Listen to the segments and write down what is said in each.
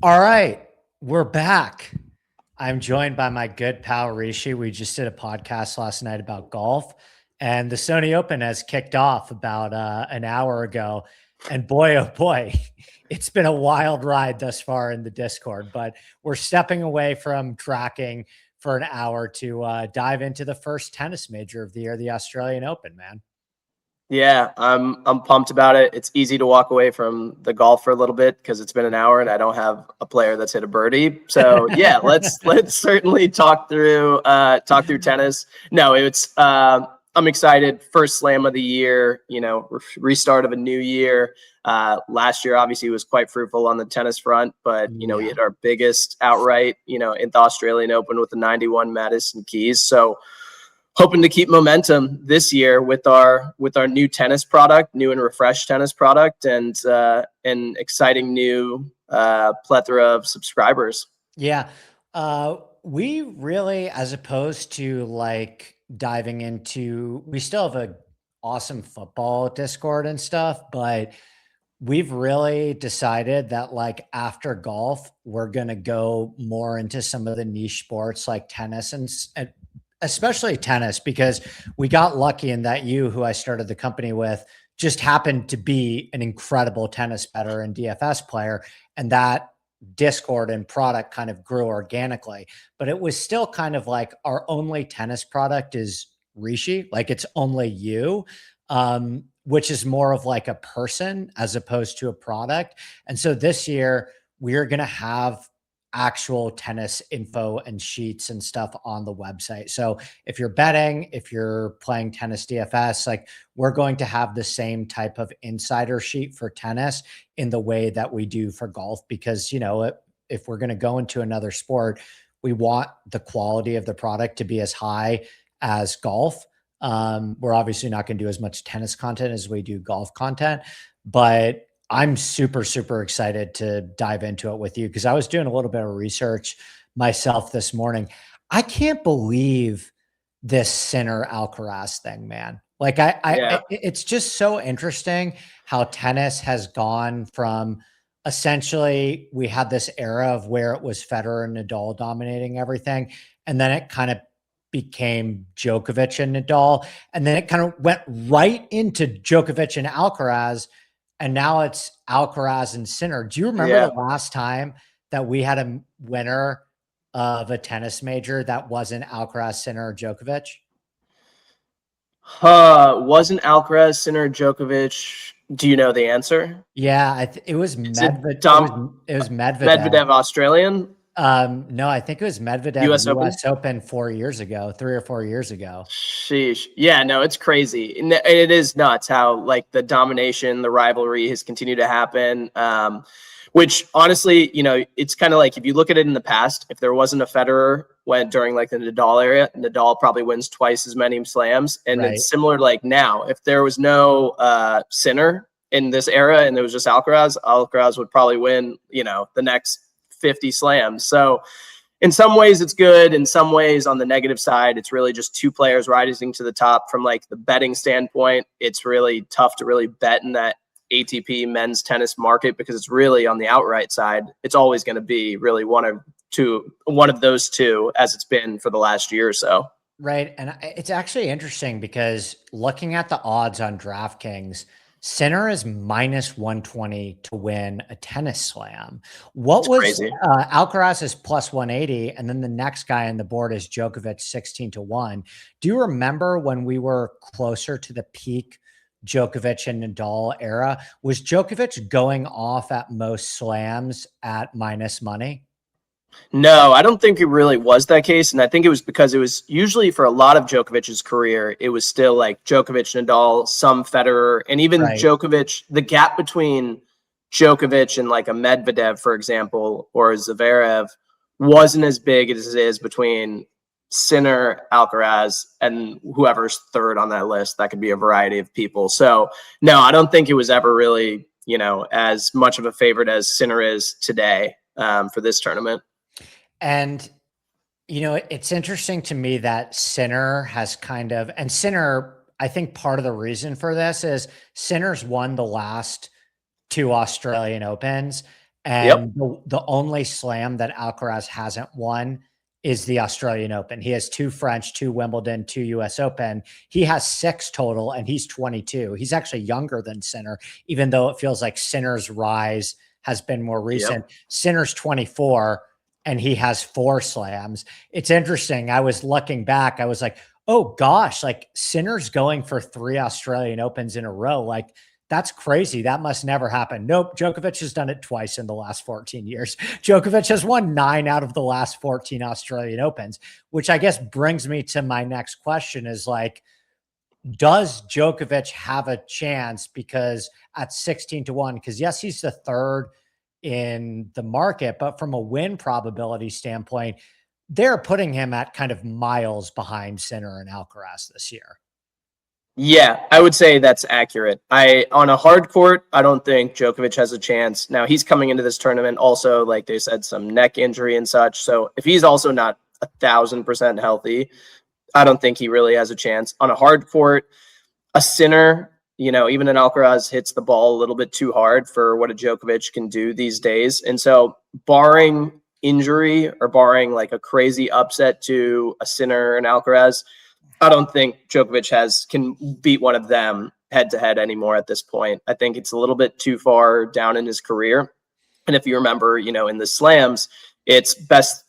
All right, we're back. I'm joined by my good pal Rishi. We just did a podcast last night about golf, and the Sony Open has kicked off about an hour ago. And boy, oh boy, it's been a wild ride thus far in the Discord. But we're stepping away from tracking for an hour to dive into the first tennis major of the year, the Australian Open. Man, Yeah, I'm pumped about it. It's easy to walk away from the golf for a little bit because it's been an hour and I don't have a player that's hit a birdie. So yeah, let's certainly talk through tennis. No, it's I'm excited. First slam of the year. Restart of a new year. Last year obviously was quite fruitful on the tennis front, but we hit our biggest outright. In the Australian Open with the 91 Madison Keys. So hoping to keep momentum this year with our new tennis product, new and refreshed tennis product, and an exciting new plethora of subscribers. Yeah. We really, as opposed to like diving into, we still have a awesome football Discord and stuff, but we've really decided that like after golf, we're going to go more into some of the niche sports like tennis and especially tennis, because we got lucky in that you, who I started the company with, just happened to be an incredible tennis bettor and DFS player. And that Discord and product kind of grew organically, but it was still kind of like our only tennis product is Rishi, like it's only you, which is more of like a person as opposed to a product. And so this year we're going to have actual tennis info and sheets and stuff on the website. So if you're betting, if you're playing tennis DFS, like we're going to have the same type of insider sheet for tennis in the way that we do for golf, because, if we're going to go into another sport, we want the quality of the product to be as high as golf. We're obviously not going to do as much tennis content as we do golf content, but I'm super, super excited to dive into it with you because I was doing a little bit of research myself this morning. I can't believe this Sinner Alcaraz thing, man. Like Yeah. it's just so interesting how tennis has gone from essentially we had this era of where it was Federer and Nadal dominating everything, and then it kind of became Djokovic and Nadal, and then it kind of went right into Djokovic and Alcaraz, and now it's Alcaraz and Sinner. Do you remember Yeah. the last time that we had a winner of a tennis major that wasn't Alcaraz, Sinner, or Djokovic? Wasn't Alcaraz, Sinner, Djokovic? Do you know the answer? Yeah, it was Is it Medvedev. Dom It was Medvedev. Medvedev, Australian No, I think it was Medvedev U.S. Open? US Open 4 years ago, 3 or 4 years ago. Sheesh. Yeah, no, it's crazy. And it is nuts how like the domination, the rivalry has continued to happen. Which honestly, it's kind of like if you look at it in the past, if there wasn't a Federer when during like the Nadal era, Nadal probably wins twice as many slams. And Right. it's similar to like now, if there was no Sinner in this era and there was just Alcaraz would probably win, the next 50 slams. So in some ways it's good. In some ways on the negative side, it's really just two players rising to the top. From like the betting standpoint, it's really tough to really bet in that ATP men's tennis market because it's really on the outright side. It's always going to be really one of those two, as it's been for the last year or so. Right. And it's actually interesting because looking at the odds on DraftKings, Sinner is minus 120 to win a tennis slam. What It's was crazy. Alcaraz is plus 180, and then the next guy on the board is Djokovic 16 to 1. Do you remember when we were closer to the peak Djokovic and Nadal era? Was Djokovic going off at most slams at minus money? No, I don't think it really was that case. And I think it was because it was usually for a lot of Djokovic's career, it was still like Djokovic, Nadal, some Federer, and even Right. Djokovic. The gap between Djokovic and like a Medvedev, for example, or a Zverev wasn't as big as it is between Sinner, Alcaraz, and whoever's third on that list. That could be a variety of people. So, no, I don't think it was ever really, as much of a favorite as Sinner is today for this tournament. And it's interesting to me that Sinner has and Sinner, I think part of the reason for this is Sinner's won the last two Australian Opens. Yep. And the only slam that Alcaraz hasn't won is the Australian Open. He has 2 French, 2 Wimbledon, 2 US Open. He has 6 total and he's 22. He's actually younger than Sinner, even though it feels like Sinner's rise has been more recent. Yep. Sinner's 24 and he has 4 slams. It's interesting. I was looking back, I was like, oh gosh, like Sinner's going for 3 Australian Opens in a row. Like, that's crazy. That must never happen. Nope. Djokovic has done it twice in the last 14 years. Djokovic has won 9 out of the last 14 Australian Opens, which I guess brings me to my next question is like, does Djokovic have a chance? Because at 16-1, because yes, he's the third in the market, but from a win probability standpoint, they're putting him at kind of miles behind Sinner and Alcaraz this year. Yeah, I would say that's accurate. On a hard court, I don't think Djokovic has a chance. Now he's coming into this tournament also, like they said, some neck injury and such. So if he's also not 1,000% healthy, I don't think he really has a chance. On a hard court, a Sinner, even an Alcaraz hits the ball a little bit too hard for what a Djokovic can do these days. And so barring injury or barring like a crazy upset to a Sinner and Alcaraz, I don't think Djokovic can beat one of them head to head anymore at this point. I think it's a little bit too far down in his career. And if you remember, in the slams, it's best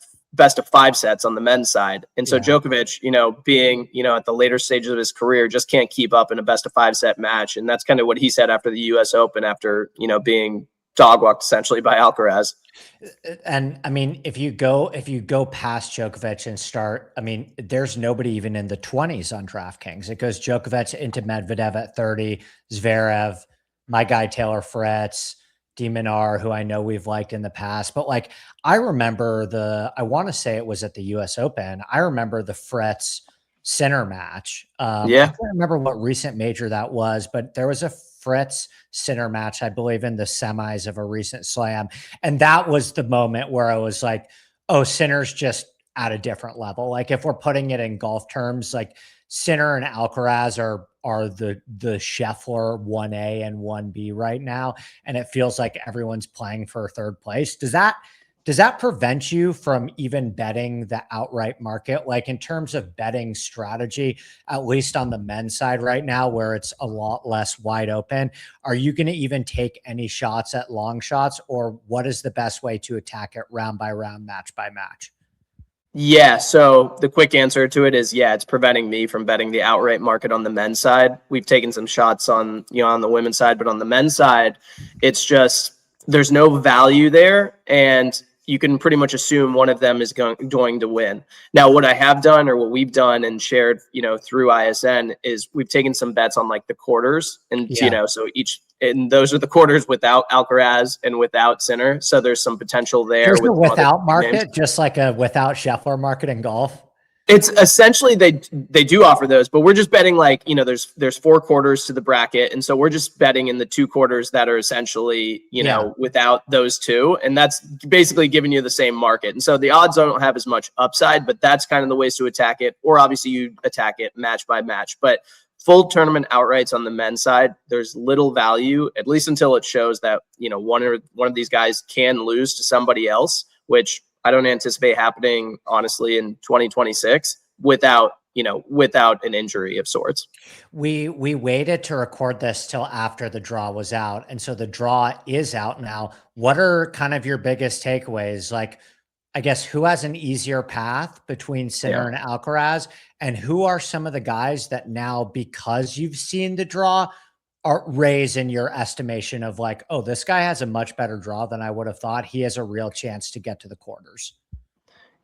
of 5 sets on the men's side. And so Djokovic, being, at the later stages of his career, just can't keep up in a best of 5 set match. And that's kind of what he said after the US Open, after, being dog walked essentially by Alcaraz. And I mean, if you go past Djokovic and start, I mean, there's nobody even in the 20s on DraftKings. It goes Djokovic into Medvedev at 30, Zverev, my guy Taylor Fritz, De Minaur, who I know we've liked in the past. But like, I remember I want to say it was at the US Open. I remember the Fritz Sinner match. I can't remember what recent major that was, but there was a Fritz Sinner match, I believe, in the semis of a recent slam. And that was the moment where I was like, oh, Sinner's just at a different level. Like if we're putting it in golf terms, like Sinner and Alcaraz are the Scheffler 1A and 1B right now. And it feels like everyone's playing for third place. Does that prevent you from even betting the outright market? Like in terms of betting strategy, at least on the men's side right now, where it's a lot less wide open, are you going to even take any shots at long shots, or what is the best way to attack it round by round, match by match? Yeah. So the quick answer to it is, it's preventing me from betting the outright market on the men's side. We've taken some shots on the women's side, but on the men's side, it's just, there's no value there. And you can pretty much assume one of them is going to win. Now, what I have done, or what we've done and shared, through ISN, is we've taken some bets on like the quarters, and so and those are the quarters without Alcaraz and without Sinner. So there's some potential there. There's without market, names. Just like a without Scheffler market in golf. It's essentially they do offer those, but we're just betting like, there's 4 quarters to the bracket. And so we're just betting in the 2 quarters that are essentially, without those 2. And that's basically giving you the same market. And so the odds don't have as much upside, but that's kind of the ways to attack it. Or obviously you attack it match by match. But full tournament outrights on the men's side, there's little value, at least until it shows that, one of these guys can lose to somebody else, which I don't anticipate happening, honestly, in 2026 without an injury of sorts. We waited to record this till after the draw was out. And so the draw is out now. What are kind of your biggest takeaways? Like, I guess, who has an easier path between Sinner and Alcaraz? And who are some of the guys that now, because you've seen the draw, are raised in your estimation of like, oh, this guy has a much better draw than I would have thought. He has a real chance to get to the quarters.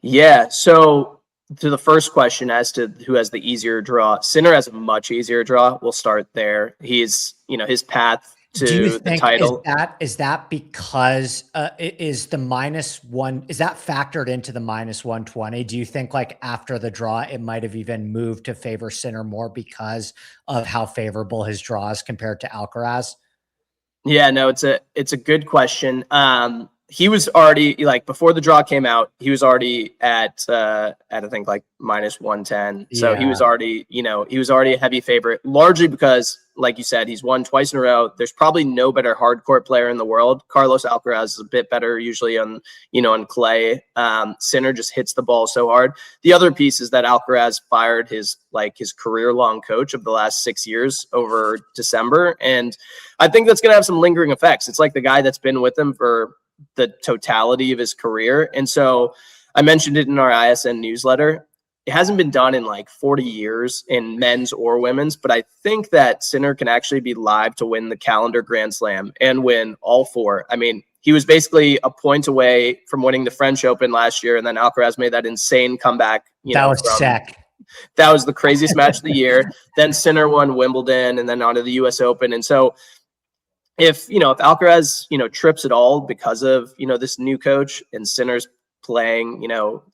Yeah. So to the first question as to who has the easier draw, Sinner has a much easier draw. We'll start there. He's, his path to the title. Is that because is the -1, is that factored into the -120? Do you think like after the draw, it might have even moved to favor Sinner more because of how favorable his draw is compared to Alcaraz? Yeah, no, it's a good question. he was already like before the draw came out, he was already at I think like -110. So he Yeah. was already, he was already a heavy favorite, largely because, like you said, he's won twice in a row. There's probably no better hard court player in the world. Carlos Alcaraz is a bit better usually on clay. Sinner just hits the ball so hard. The other piece is that Alcaraz fired his career long coach of the last 6 years over December, and I think that's going to have some lingering effects. It's like the guy that's been with him for the totality of his career. And so I mentioned it in our ISN newsletter. It hasn't been done in like 40 years in men's or women's, but I think that Sinner can actually be live to win the calendar Grand Slam and win all four. I mean, he was basically a point away from winning the French Open last year, and then Alcaraz made that insane comeback. That was sick. That was the craziest match of the year. Then Sinner won Wimbledon and then onto the US Open. And so if Alcaraz, trips at all because of, this new coach and Sinner's playing,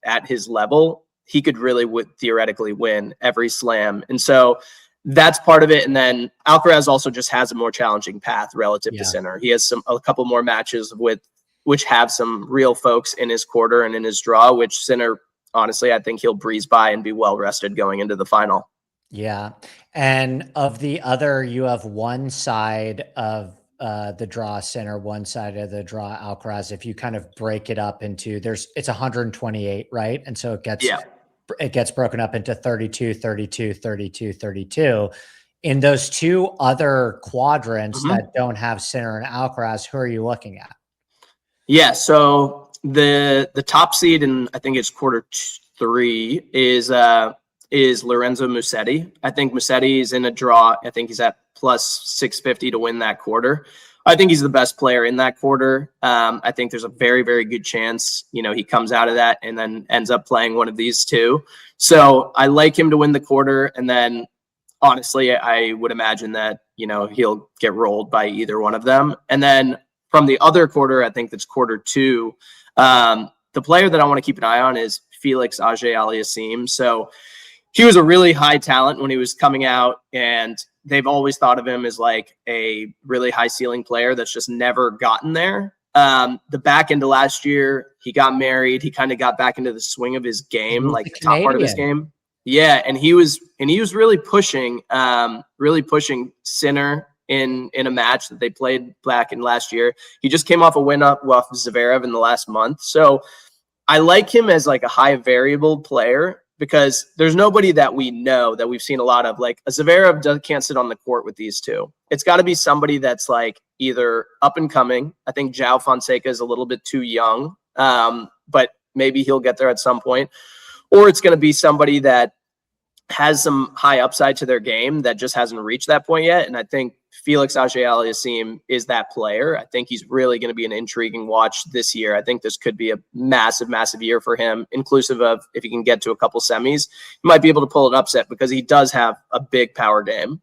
at his level, he could really theoretically win every slam. And so that's part of it. And then Alcaraz also just has a more challenging path relative to Sinner. He has a couple more matches which have some real folks in his quarter and in his draw, which Sinner, honestly, I think he'll breeze by and be well rested going into the final. Yeah. And of the other, you have one side of the draw Sinner, one side of the draw Alcaraz. If you kind of break it up into it's 128, right? And so it gets broken up into 32, 32, 32, 32. In those two other quadrants that don't have Sinner and Alcaraz, who are you looking at? Yeah, so the top seed, and I think it's quarter 3, is Lorenzo Musetti. I think Musetti is in a draw. I think he's at plus 650 to win that quarter. I think he's the best player in that quarter. I think there's a very, very good chance, he comes out of that and then ends up playing one of these two. So I like him to win the quarter. And then honestly, I would imagine that, he'll get rolled by either one of them. And then from the other quarter, I think that's quarter 2. The player that I want to keep an eye on is Felix Auger-Aliassime. So he was a really high talent when he was coming out, and they've always thought of him as like a really high ceiling player that's just never gotten there. The back end of last year, he got married. He kind of got back into the swing of his game, like the top part of his game. Yeah, and he was really pushing Sinner in a match that they played back in last year. He just came off a win off Zverev in the last month. So I like him as like a high variable player, because there's nobody that we know that we've seen a lot of. Like a Zverev can't sit on the court with these two. It's got to be somebody that's like either up and coming. I think João Fonseca is a little bit too young, but maybe he'll get there at some point. Or it's going to be somebody that has some high upside to their game that just hasn't reached that point yet. And I think Felix Auger-Aliassime is that player. I think he's really going to be an intriguing watch this year. I think this could be a massive, massive year for him, inclusive of if he can get to a couple semis, he might be able to pull an upset because he does have a big power game.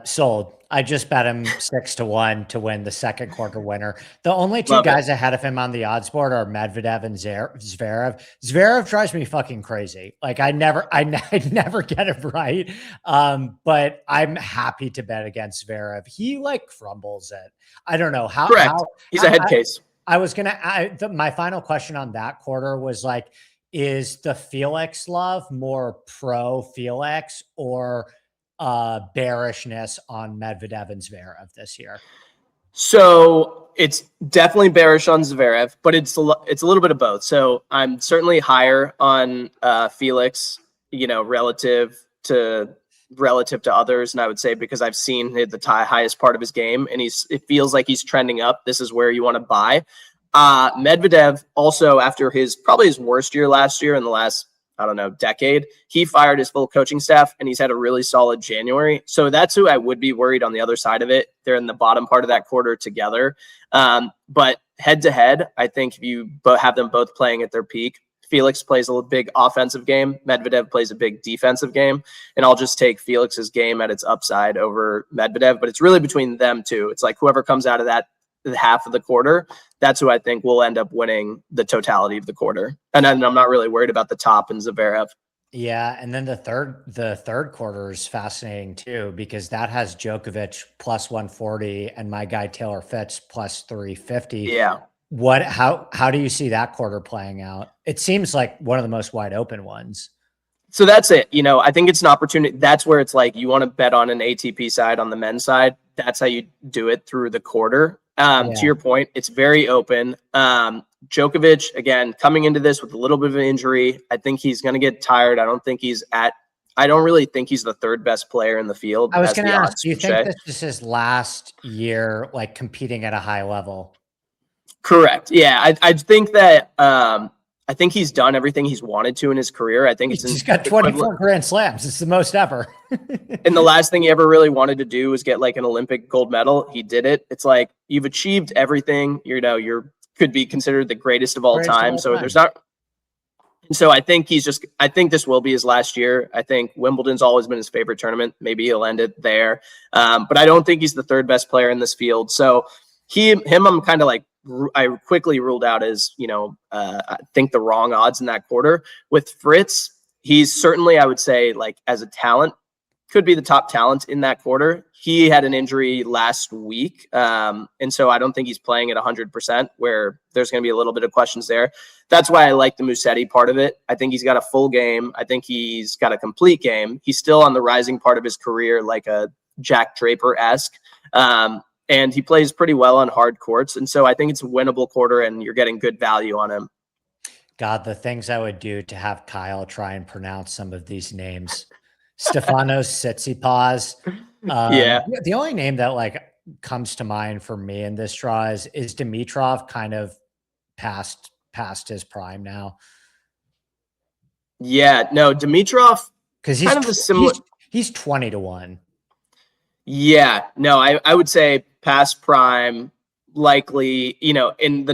Sold. I just bet him 6-1 to win the second quarter winner. The only two guys ahead of him on the odds board are Medvedev and Zverev. Zverev drives me fucking crazy. Like I never get it right. But I'm happy to bet against Zverev. He like crumbles it. I don't know how. Correct. He's a head case. I was my final question on that quarter was like, is the Felix love more pro Felix or bearishness on Medvedev and Zverev this year? So it's definitely bearish on Zverev, but it's a little bit of both. So I'm certainly higher on Felix, relative to others, and I would say because I've seen the highest part of his game, and it feels like he's trending up. This is where you want to buy. Medvedev also, after probably his worst year last year in the last, I don't know, decade, he fired his full coaching staff and he's had a really solid January. So that's who I would be worried on the other side of it. They're in the bottom part of that quarter together. But head to head, I think if you have them both playing at their peak, Felix plays a big offensive game. Medvedev plays a big defensive game. And I'll just take Felix's game at its upside over Medvedev. But it's really between them two. It's like whoever comes out of that half of the quarter, that's who I think will end up winning the totality of the quarter. And then I'm not really worried about the top and Zverev. Yeah, and then the third quarter is fascinating too, because that has Djokovic plus 140 and my guy Taylor Fitz plus 350. Yeah. How do you see that quarter playing out? It seems like one of the most wide open ones. So that's it. I think it's an opportunity. That's where it's like you want to bet on an ATP side on the men's side. That's how you do it through the quarter. To Yeah. your point, it's very open. Djokovic, again, coming into this with a little bit of an injury. I think he's going to get tired. I don't really think he's the third best player in the field, I was as going to the ask, odds do you would think say. this is his last year, like competing at a high level? Correct. Yeah. I think that, I think he's done everything he's wanted to in his career. I think it's He's got 24 Grand Slams. It's the most ever. And the last thing he ever really wanted to do was get like an Olympic gold medal. He did it. It's like you've achieved everything. You're could be considered the greatest of all Greatest of time. all So time. there's not. So I think I think this will be his last year. I think Wimbledon's always been his favorite tournament. Maybe he'll end it there. But I don't think he's the third best player in this field. So I'm kind of like, I quickly ruled out as, I think the wrong odds in that quarter. With Fritz, he's certainly, I would say, like as a talent, could be the top talent in that quarter. He had an injury last week. And so I don't think he's playing at 100%, where there's going to be a little bit of questions there. That's why I like the Musetti part of it. I think he's got a full game. I think he's got a complete game. He's still on the rising part of his career, like a Jack Draper-esque. And he plays pretty well on hard courts. And so I think it's a winnable quarter, and you're getting good value on him. God, the things I would do to have Kyle try and pronounce some of these names. Stefanos Tsitsipas. Yeah. The only name that like comes to mind for me in this draw is Dimitrov, kind of past his prime now. Yeah, no, Dimitrov, because kind of a similar. He's 20 to 1. Yeah, no, I would say past prime, likely, and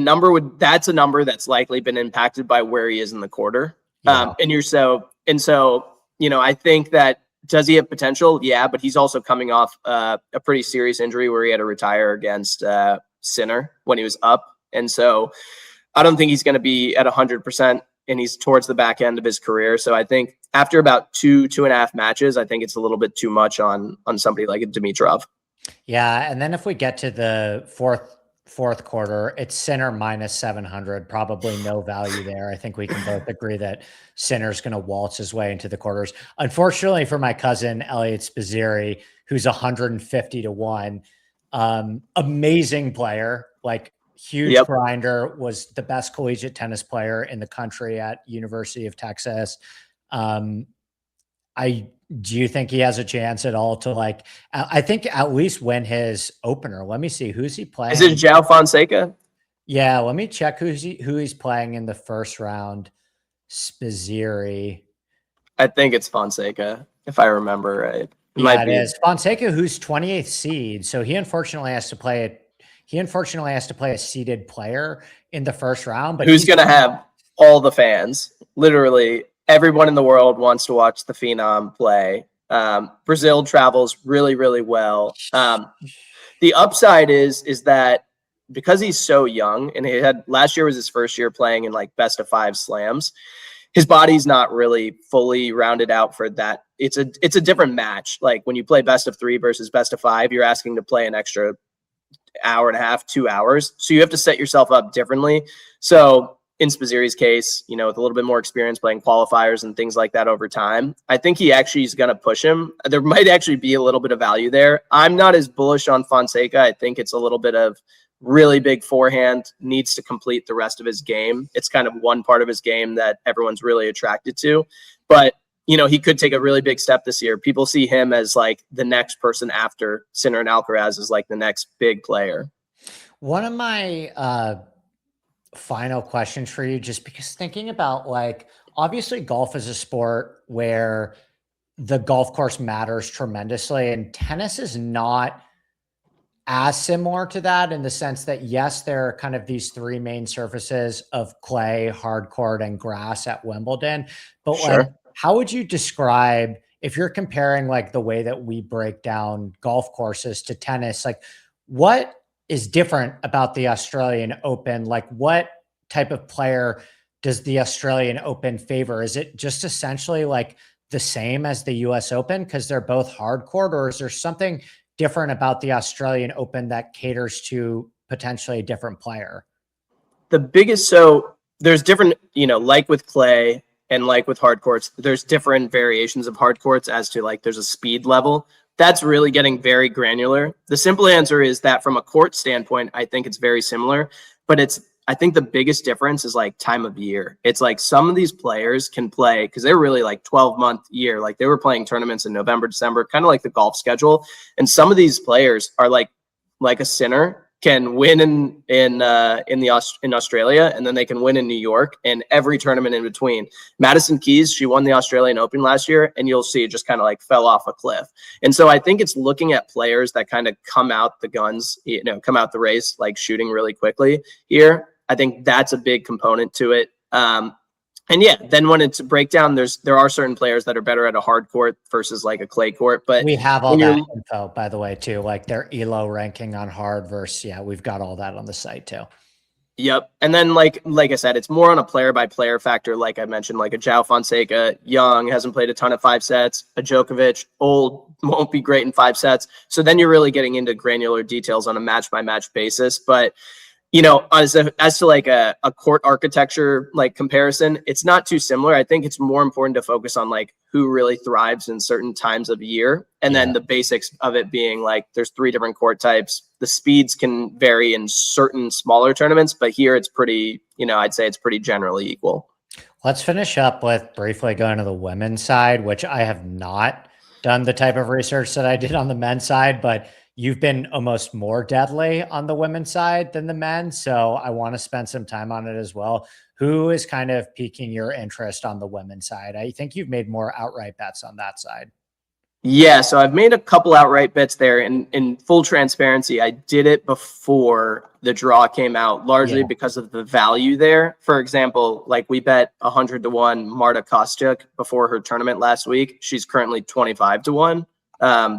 that's a number that's likely been impacted by where he is in the quarter. Yeah. I think that, does he have potential? Yeah, but he's also coming off a pretty serious injury where he had to retire against Sinner when he was up. And so I don't think he's going to be at 100%, and he's towards the back end of his career. So I think after about 2.5 matches, I think it's a little bit too much on somebody like a Dimitrov. Yeah. And then if we get to the fourth quarter, it's Sinner minus 700, probably no value there. I think we can both agree that Sinner's going to waltz his way into the quarters. Unfortunately for my cousin, Elliot Spizzeri, who's 150 to 1, amazing player, like huge grinder, was the best collegiate tennis player in the country at University of Texas. Do you think he has a chance at all to like, I think at least win his opener? Let me see. Who's he playing? Is it João Fonseca? Yeah. Let me check who he's playing in the first round. Spizzeri. I think it's Fonseca, if I remember right. It is Fonseca, who's 28th seed. So he unfortunately has to play a seeded player in the first round, but who's going to have all the fans, literally. Everyone in the world wants to watch the Phenom play. Brazil travels really, really well. The upside is that because he's so young, and last year was his first year playing in like best of 5 slams, his body's not really fully rounded out for that. It's a different match. Like when you play best of 3 versus best of 5, you're asking to play an extra hour and a half, 2 hours. So you have to set yourself up differently. So in Spizzeri's case, with a little bit more experience playing qualifiers and things like that over time, I think he actually is going to push him. There might actually be a little bit of value there. I'm not as bullish on Fonseca. I think it's a little bit of really big forehand, needs to complete the rest of his game. It's kind of one part of his game that everyone's really attracted to. But, he could take a really big step this year. People see him as like the next person after Sinner and Alcaraz is like the next big player. One of my final questions for you, just because thinking about like, obviously golf is a sport where the golf course matters tremendously, and tennis is not as similar to that in the sense that, yes, there are kind of these 3 main surfaces of clay, hard court, and grass at Wimbledon. But like, how would you describe, if you're comparing like the way that we break down golf courses to tennis, like what is different about the Australian Open? Like what type of player does the Australian Open favor? Is it just essentially like the same as the US Open because they're both hard court, or is there something different about the Australian Open that caters to potentially a different player? the biggest, so there's different, like with clay and like with hard courts, there's different variations of hard courts as to like there's a speed level. That's really getting very granular. The simple answer is that from a court standpoint, I think it's very similar, but I think the biggest difference is like time of year. It's like some of these players can play because they're really like 12-month year. Like they were playing tournaments in November, December, kind of like the golf schedule. And some of these players are like a Sinner can win in Australia, and then they can win in New York and every tournament in between. Madison Keys, she won the Australian Open last year, and you'll see it just kind of like fell off a cliff. And so I think it's looking at players that kind of come out the guns, come out the race, like shooting really quickly here. I think that's a big component to it. And yeah, then when it's a breakdown, there are certain players that are better at a hard court versus like a clay court. But we have all that info, by the way, too, like their ELO ranking on hard versus, we've got all that on the site too. Yep. And then like I said, it's more on a player by player factor. Like I mentioned, like a João Fonseca, young, hasn't played a ton of 5 sets, a Djokovic, old, won't be great in 5 sets. So then you're really getting into granular details on a match by match basis. But as to like a court architecture like comparison, it's not too similar. I think it's more important to focus on like who really thrives in certain times of year. And then the basics of it being like there's 3 different court types. The speeds can vary in certain smaller tournaments, but here it's pretty, I'd say it's pretty generally equal. Let's finish up with briefly going to the women's side, which I have not done the type of research that I did on the men's side, but you've been almost more deadly on the women's side than the men. So I want to spend some time on it as well. Who is kind of piquing your interest on the women's side? I think you've made more outright bets on that side. Yeah, so I've made a couple outright bets there. In full transparency, I did it before the draw came out, largely because of the value there. For example, like we bet 100-1 Marta Kostyuk before her tournament last week. She's currently 25-1.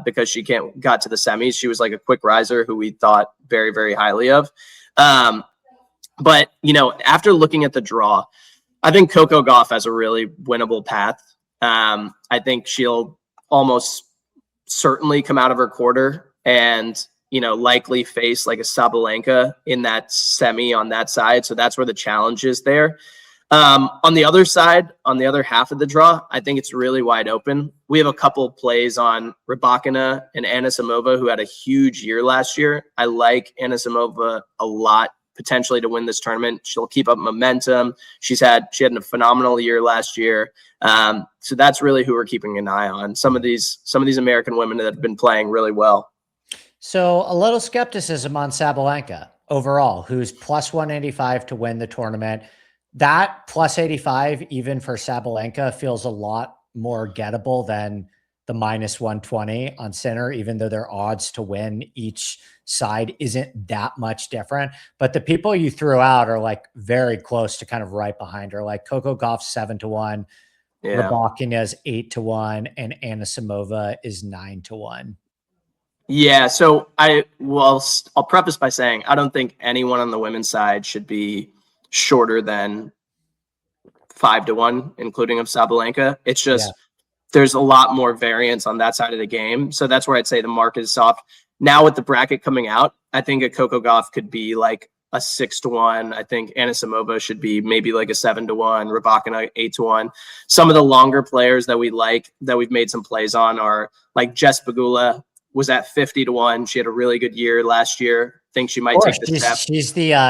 Because she got to the semis. She was like a quick riser who we thought very, very highly of. But, after looking at the draw, I think Coco Gauff has a really winnable path. I think she'll almost certainly come out of her quarter and, likely face like a Sabalenka in that semi on that side. So that's where the challenge is there. On the other side, on the other half of the draw, I think it's really wide open. We have a couple plays on Rybakina and Anisimova, who had a huge year last year. I like Anisimova a lot, potentially to win this tournament. She'll keep up momentum. She had a phenomenal year last year. So that's really who we're keeping an eye on. Some of these American women that have been playing really well. So a little skepticism on Sabalenka overall, who's plus 185 to win the tournament. That plus 85, even for Sabalenka, feels a lot more gettable than the minus 120 on Sinner, even though their odds to win each side isn't that much different. But the people you threw out are like very close to kind of right behind her, like Coco Gauff 7-1, Rybakina is 8-1, and Anisimova is 9-1. Yeah, so I'll preface by saying I don't think anyone on the women's side should be shorter than 5-1, including of Sabalenka. It's just there's a lot more variance on that side of the game. So that's where I'd say the market is soft. Now with the bracket coming out, I think a Coco Gauff could be like a 6-1. I think Anisimova should be maybe like a 7-1, Rybakina 8-1. Some of the longer players that we like, that we've made some plays on, are like Jess Pegula was at 50-1. She had a really good year last year. Think she might take the step.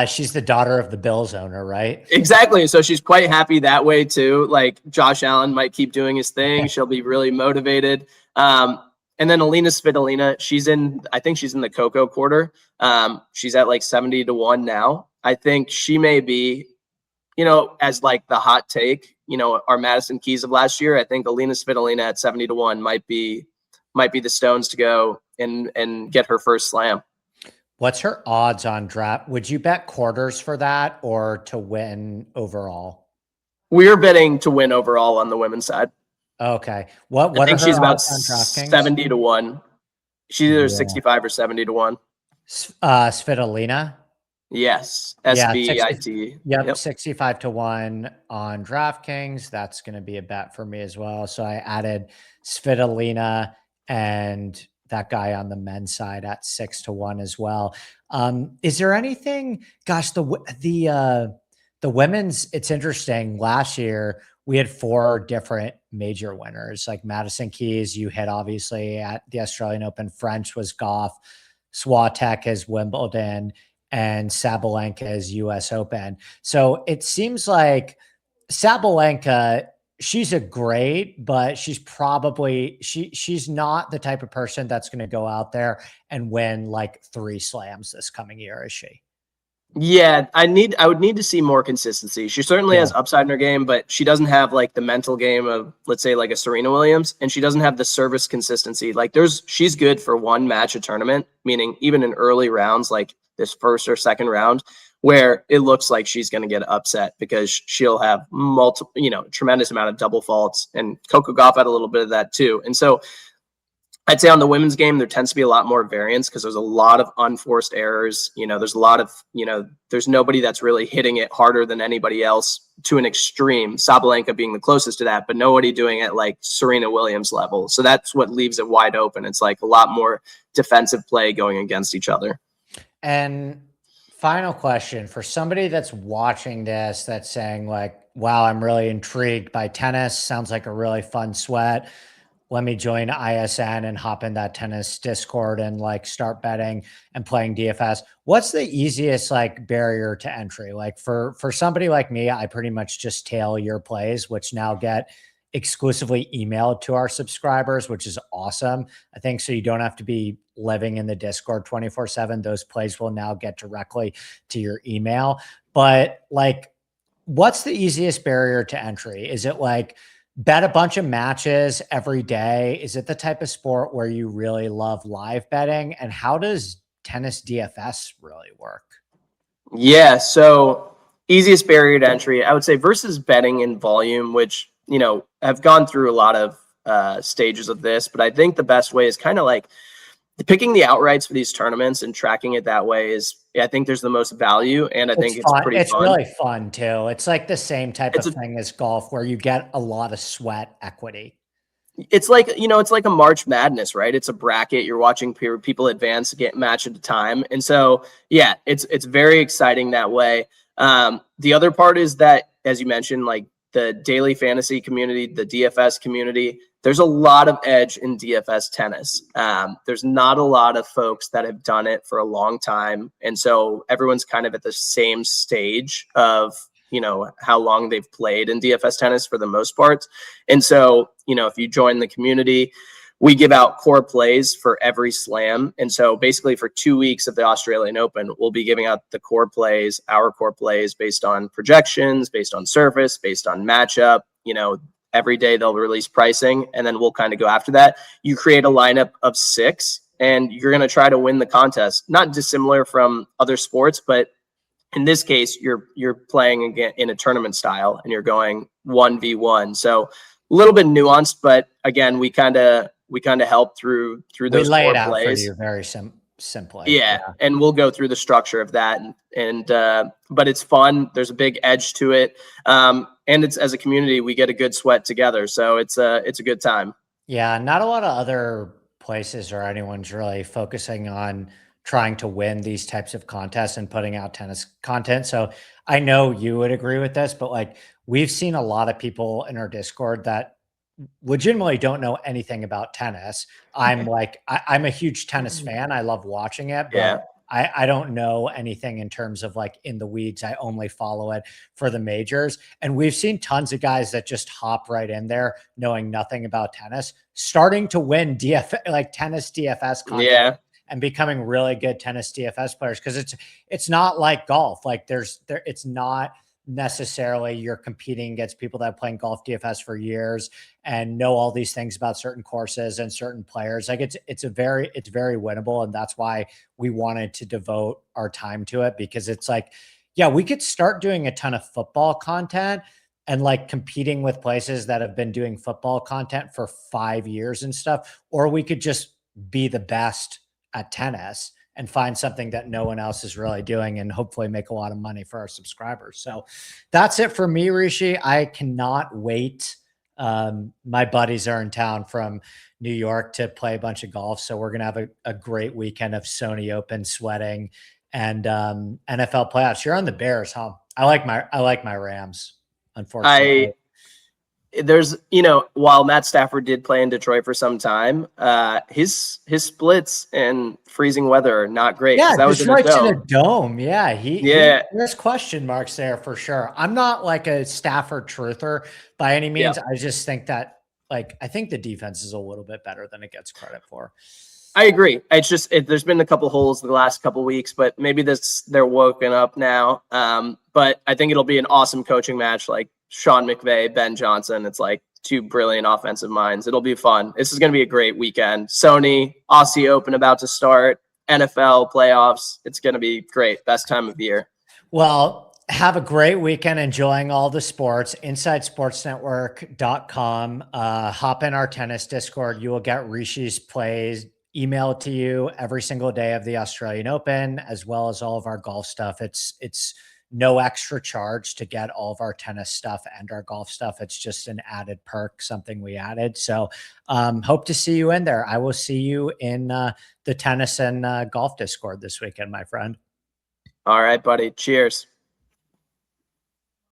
She's the daughter of the Bills owner, right? Exactly. So she's quite happy that way too. Like Josh Allen might keep doing his thing. She'll be really motivated. And then Alina Svitolina, I think she's in the Coco quarter. She's at like 70-1 now. I think she may be, as like the hot take, our Madison Keys of last year. I think Alina Svitolina at 70-1 might be the stones to go and get her first slam. What's her odds on draft? Would you bet quarters for that or to win overall? We're betting to win overall on the women's side. Okay. What I think she's about 70-1. She's either 65 or 70-1. Svitolina? Yes. SVIT. Yep. 65-1 on DraftKings. That's going to be a bet for me as well. So I added Svitolina, and that guy on the men's side at 6-1 as well. Is there anything? Gosh, the women's. It's interesting. Last year we had four different major winners, like Madison Keys. You hit obviously at the Australian Open. French was golf. Swatek is Wimbledon, and Sabalenka is U.S. Open. So it seems like Sabalenka, she's a great, but she's not the type of person that's going to go out there and win like 3 slams this coming year, is she? Yeah, I would need to see more consistency. She certainly Yeah. has upside in her game, but she doesn't have like the mental game of, let's say, like a Serena Williams, and she doesn't have the service consistency. Like she's good for one match a tournament, meaning even in early rounds, like this first or second round, where it looks like she's going to get upset because she'll have multiple, tremendous amount of double faults, and Coco Gauff had a little bit of that too. And so I'd say on the women's game, there tends to be a lot more variance because there's a lot of unforced errors. There's a lot of, there's nobody that's really hitting it harder than anybody else to an extreme, Sabalenka being the closest to that, but nobody doing it like Serena Williams level. So that's what leaves it wide open. It's like a lot more defensive play going against each other. And final question for somebody that's watching this, that's saying like, wow, I'm really intrigued by tennis. Sounds like a really fun sweat. Let me join ISN and hop in that tennis Discord and like start betting and playing DFS. What's the easiest like barrier to entry? Like for somebody like me, I pretty much just tail your plays, which now get exclusively emailed to our subscribers, which is awesome. I think so you don't have to be living in the Discord 24/7. Those plays will now get directly to your email. But like, what's the easiest barrier to entry? Is it like bet a bunch of matches every day? Is it the type of sport where you really love live betting? And how does tennis DFS really work? Yeah, so easiest barrier to entry, I would say, versus betting in volume, which, have gone through a lot of stages of this, but I think the best way is kind of like picking the outrights for these tournaments and tracking it that way I think there's the most value, and I think it's pretty It's fun. really fun too. It's like the same type It's of thing as golf where you get a lot of sweat equity. it's like, it's like a March Madness, right? It's a bracket. You're watching people advance, get match at a time. And so, yeah, it's very exciting that way. The other part is that, as you mentioned, like the daily fantasy community, the DFS community, there's a lot of edge in DFS tennis. There's not a lot of folks that have done it for a long time. And so everyone's kind of at the same stage of, how long they've played in DFS tennis for the most part. And so, if you join the community, we give out core plays for every slam. And so basically for 2 weeks of the Australian Open, we'll be giving out the core plays, our core plays based on projections, based on surface, based on matchup. Every day they'll release pricing, and then we'll kind of go after that. You create a lineup of 6, and you're going to try to win the contest. Not dissimilar from other sports, but in this case, you're playing again in a tournament style, and you're going 1v1. So a little bit nuanced, but again, we kind of help through those lay core it out plays. for you very simply. Yeah, and we'll go through the structure of that, and but it's fun. There's a big edge to it, and it's, as a community, we get a good sweat together, so it's a good time. Yeah, not a lot of other places or anyone's really focusing on trying to win these types of contests and putting out tennis content. So I know you would agree with this, but like we've seen a lot of people in our Discord that legitimately don't know anything about tennis. I'm like, I'm a huge tennis fan. I love watching it, but Yeah. I don't know anything in terms of like in the weeds. I only follow it for the majors. And we've seen tons of guys that just hop right in there knowing nothing about tennis, starting to win like tennis DFS content. Yeah. And becoming really good tennis DFS players, because it's not like golf. Like it's not necessarily you're competing against people that have playing golf DFS for years and know all these things about certain courses and certain players. Like it's very winnable, and that's why we wanted to devote our time to it, because it's like, yeah, we could start doing a ton of football content and like competing with places that have been doing football content for 5 years and stuff, or we could just be the best at tennis and find something that no one else is really doing and hopefully make a lot of money for our subscribers. So that's it for me, Rishi. I cannot wait My buddies are in town from New York to play a bunch of golf, so we're gonna have a great weekend of Sony Open sweating and NFL playoffs. You're on the Bears, huh? I like my Rams, unfortunately. I there's while Matt Stafford did play in Detroit for some time, his splits and freezing weather are not great Yeah, because that was in a Detroit's in a dome. dome. Yeah, he Yeah, there's question marks there for sure. I'm not like a Stafford truther by any yeah. means. I just think that I think the defense is a little bit better than it gets credit for. I agree. It's just there's been a couple holes the last couple weeks, but maybe they're woken up now. But I think it'll be an awesome coaching match, like Sean McVay, Ben Johnson. It's like two brilliant offensive minds. It'll be fun. This is going to be a great weekend. Sony, Aussie Open about to start, NFL playoffs. It's going to be great. Best time of year. Well, have a great weekend enjoying all the sports. InsideSportsNetwork.com. Hop in our tennis Discord. You will get Rishi's plays emailed to you every single day of the Australian Open, as well as all of our golf stuff. It's no extra charge to get all of our tennis stuff and our golf stuff. It's just an added perk, something we added. So hope to see you in there. I will see you in the tennis and golf Discord this weekend, my friend. All right, buddy. Cheers.